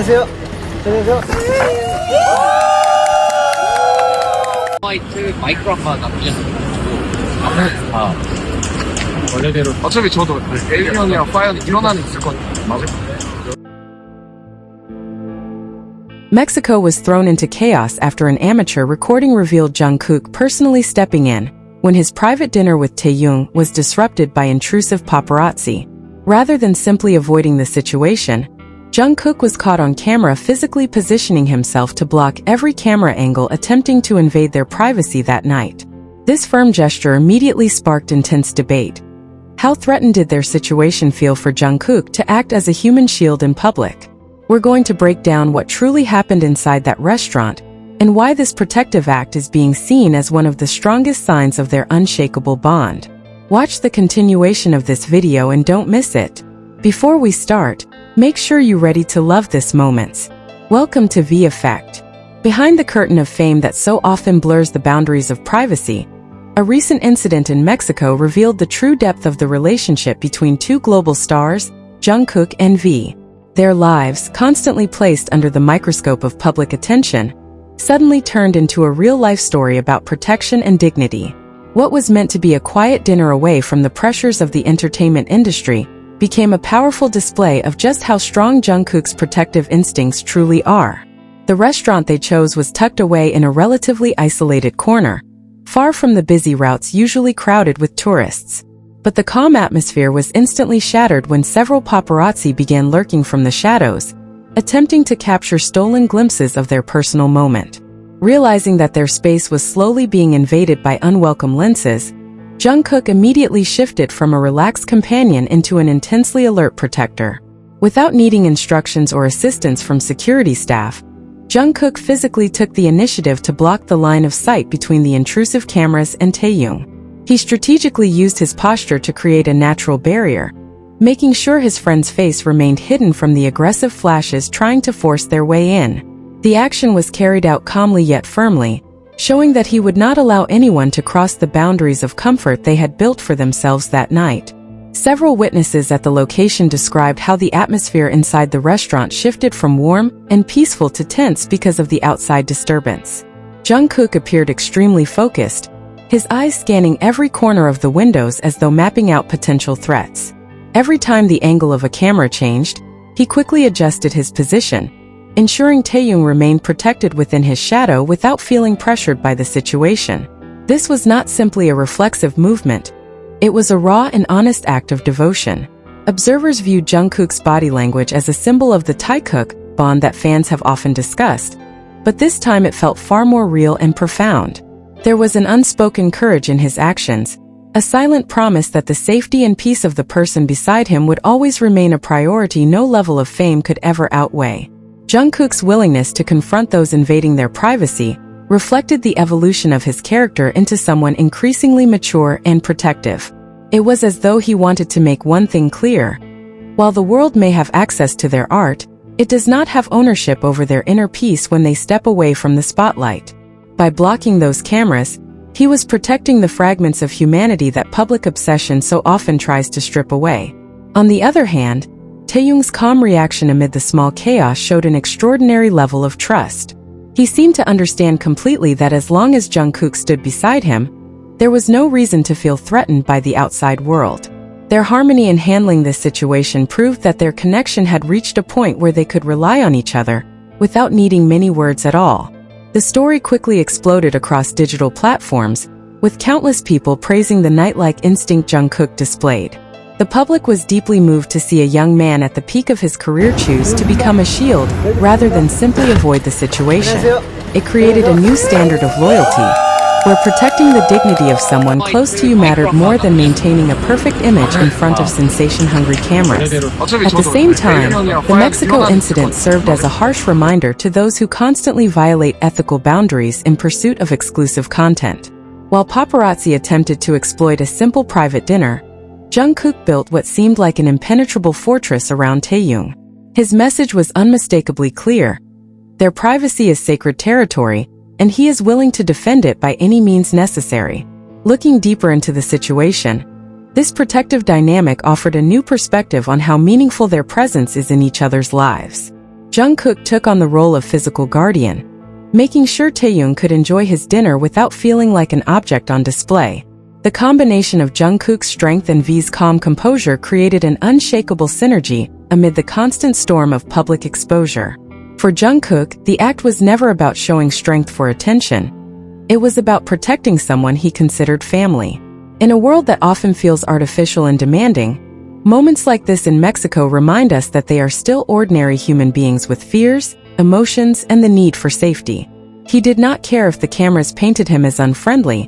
안녕하세요. 안녕하세요. 화이트 마이크로 한번 남겨주시고 원래대로 어차피 저도 에일리 형이랑 파이어는 일어나는 있을 거니까 맞을 거예요. Mexico was thrown into chaos after an amateur recording revealed Jungkook personally stepping in when his private dinner with Taehyung was disrupted by intrusive paparazzi. Rather than simply avoiding the situation, Jungkook was caught on camera physically positioning himself to block every camera angle attempting to invade their privacy that night. This firm gesture immediately sparked intense debate. How threatened did their situation feel for Jungkook to act as a human shield in public? We're going to break down what truly happened inside that restaurant and why this protective act is being seen as one of the strongest signs of their unshakable bond. Watch the continuation of this video and don't miss it. Before we start, make sure you're ready to love this moments. Welcome to V Effect. Behind the curtain of fame that so often blurs the boundaries of privacy, a recent incident in Mexico revealed the true depth of the relationship between two global stars, Jungkook and V. Their lives, constantly placed under the microscope of public attention, suddenly turned into a real-life story about protection and dignity. What was meant to be a quiet dinner away from the pressures of the entertainment industry became a powerful display of just how strong Jungkook's protective instincts truly are. The restaurant they chose was tucked away in a relatively isolated corner, far from the busy routes usually crowded with tourists. But the calm atmosphere was instantly shattered when several paparazzi began lurking from the shadows, attempting to capture stolen glimpses of their personal moment. Realizing that their space was slowly being invaded by unwelcome lenses, Jungkook immediately shifted from a relaxed companion into an intensely alert protector. Without needing instructions or assistance from security staff, Jungkook physically took the initiative to block the line of sight between the intrusive cameras and Taehyung. He strategically used his posture to create a natural barrier, making sure his friend's face remained hidden from the aggressive flashes trying to force their way in. The action was carried out calmly yet firmly, showing that he would not allow anyone to cross the boundaries of comfort they had built for themselves that night. Several witnesses at the location described how the atmosphere inside the restaurant shifted from warm and peaceful to tense because of the outside disturbance. Jungkook appeared extremely focused, his eyes scanning every corner of the windows as though mapping out potential threats. Every time the angle of a camera changed, he quickly adjusted his position, ensuring Taehyung remained protected within his shadow without feeling pressured by the situation. This was not simply a reflexive movement. It was a raw and honest act of devotion. Observers viewed Jungkook's body language as a symbol of the Taekook bond that fans have often discussed, but this time it felt far more real and profound. There was an unspoken courage in his actions, a silent promise that the safety and peace of the person beside him would always remain a priority no level of fame could ever outweigh. Jungkook's willingness to confront those invading their privacy reflected the evolution of his character into someone increasingly mature and protective. It was as though he wanted to make one thing clear. While the world may have access to their art, it does not have ownership over their inner peace when they step away from the spotlight. By blocking those cameras, he was protecting the fragments of humanity that public obsession so often tries to strip away. On the other hand, Taehyung's calm reaction amid the small chaos showed an extraordinary level of trust. He seemed to understand completely that as long as Jungkook stood beside him, there was no reason to feel threatened by the outside world. Their harmony in handling this situation proved that their connection had reached a point where they could rely on each other, without needing many words at all. The story quickly exploded across digital platforms, with countless people praising the knight-like instinct Jungkook displayed. The public was deeply moved to see a young man at the peak of his career choose to become a shield rather than simply avoid the situation. It created a new standard of loyalty, where protecting the dignity of someone close to you mattered more than maintaining a perfect image in front of sensation-hungry cameras. At the same time, the Mexico incident served as a harsh reminder to those who constantly violate ethical boundaries in pursuit of exclusive content. While paparazzi attempted to exploit a simple private dinner, Jungkook built what seemed like an impenetrable fortress around Taehyung. His message was unmistakably clear. Their privacy is sacred territory, and he is willing to defend it by any means necessary. Looking deeper into the situation, this protective dynamic offered a new perspective on how meaningful their presence is in each other's lives. Jungkook took on the role of physical guardian, making sure Taehyung could enjoy his dinner without feeling like an object on display. The combination of Jungkook's strength and V's calm composure created an unshakable synergy amid the constant storm of public exposure. For Jungkook, the act was never about showing strength for attention. It was about protecting someone he considered family. In a world that often feels artificial and demanding, moments like this in Mexico remind us that they are still ordinary human beings with fears, emotions, and the need for safety. He did not care if the cameras painted him as unfriendly,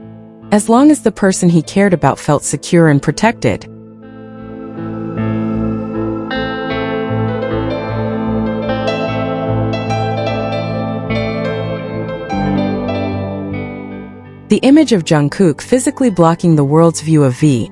as long as the person he cared about felt secure and protected. The image of Jungkook physically blocking the world's view of V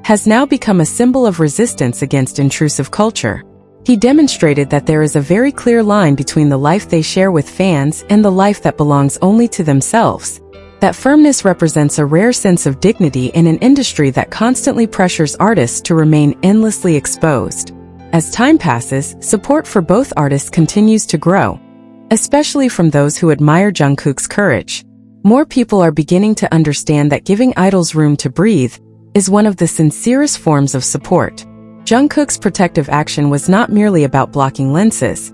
has now become a symbol of resistance against intrusive culture. He demonstrated that there is a very clear line between the life they share with fans and the life that belongs only to themselves. That firmness represents a rare sense of dignity in an industry that constantly pressures artists to remain endlessly exposed. As time passes, support for both artists continues to grow, especially from those who admire Jungkook's courage. More people are beginning to understand that giving idols room to breathe is one of the sincerest forms of support. Jungkook's protective action was not merely about blocking lenses.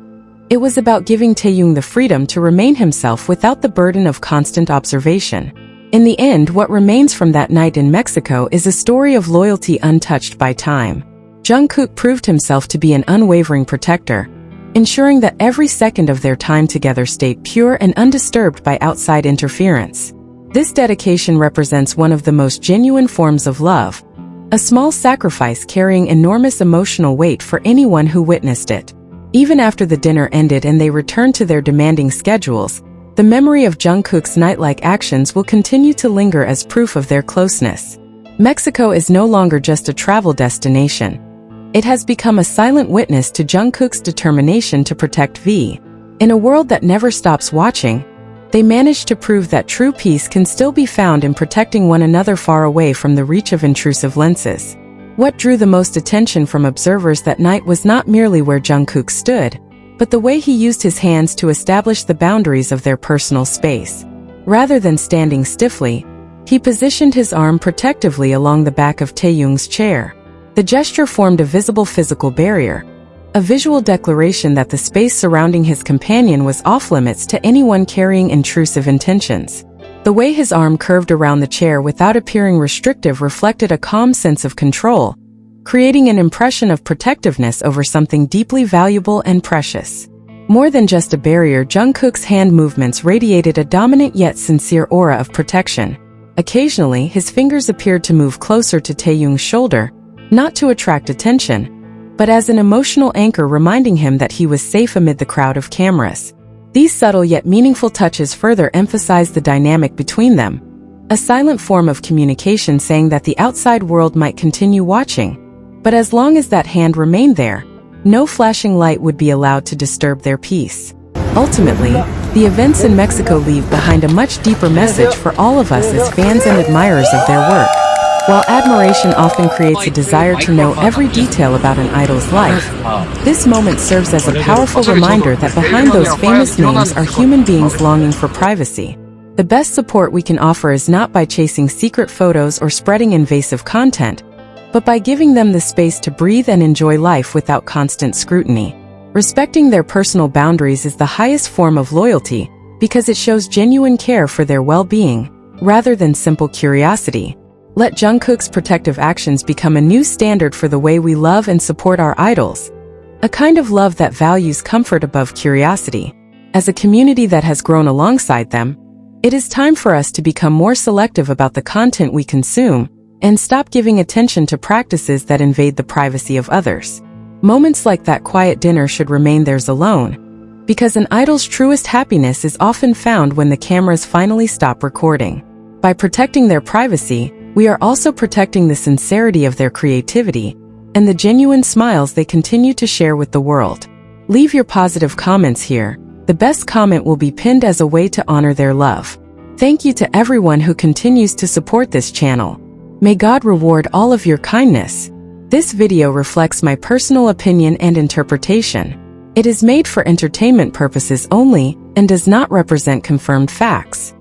It was about giving Taehyung the freedom to remain himself without the burden of constant observation. In the end, what remains from that night in Mexico is a story of loyalty untouched by time. Jungkook proved himself to be an unwavering protector, ensuring that every second of their time together stayed pure and undisturbed by outside interference. This dedication represents one of the most genuine forms of love, a small sacrifice carrying enormous emotional weight for anyone who witnessed it. Even after the dinner ended and they returned to their demanding schedules, the memory of Jungkook's night-like actions will continue to linger as proof of their closeness. Mexico is no longer just a travel destination. It has become a silent witness to Jungkook's determination to protect V. In a world that never stops watching, they managed to prove that true peace can still be found in protecting one another far away from the reach of intrusive lenses. What drew the most attention from observers that night was not merely where Jungkook stood, but the way he used his hands to establish the boundaries of their personal space. Rather than standing stiffly, he positioned his arm protectively along the back of Taehyung's chair. The gesture formed a visible physical barrier, a visual declaration that the space surrounding his companion was off-limits to anyone carrying intrusive intentions. The way his arm curved around the chair without appearing restrictive reflected a calm sense of control, creating an impression of protectiveness over something deeply valuable and precious. More than just a barrier, Jungkook's hand movements radiated a dominant yet sincere aura of protection. Occasionally, his fingers appeared to move closer to Taehyung's shoulder, not to attract attention, but as an emotional anchor reminding him that he was safe amid the crowd of cameras. These subtle yet meaningful touches further emphasized the dynamic between them, a silent form of communication saying that the outside world might continue watching, but as long as that hand remained there, no flashing light would be allowed to disturb their peace. Ultimately, the events in Mexico leave behind a much deeper message for all of us as fans and admirers of their work. While admiration often creates a desire to know every detail about an idol's life, this moment serves as a powerful reminder that behind those famous names are human beings longing for privacy. The best support we can offer is not by chasing secret photos or spreading invasive content, but by giving them the space to breathe and enjoy life without constant scrutiny. Respecting their personal boundaries is the highest form of loyalty because it shows genuine care for their well-being, rather than simple curiosity. Let Jungkook's protective actions become a new standard for the way we love and support our idols, a kind of love that values comfort above curiosity. As a community that has grown alongside them, it is time for us to become more selective about the content we consume and stop giving attention to practices that invade the privacy of others. Moments like that quiet dinner should remain theirs alone, because an idol's truest happiness is often found when the cameras finally stop recording. By protecting their privacy, we are also protecting the sincerity of their creativity and the genuine smiles they continue to share with the world. Leave your positive comments here. The best comment will be pinned as a way to honor their love. Thank you to everyone who continues to support this channel. May God reward all of your kindness. This video reflects my personal opinion and interpretation. It is made for entertainment purposes only and does not represent confirmed facts.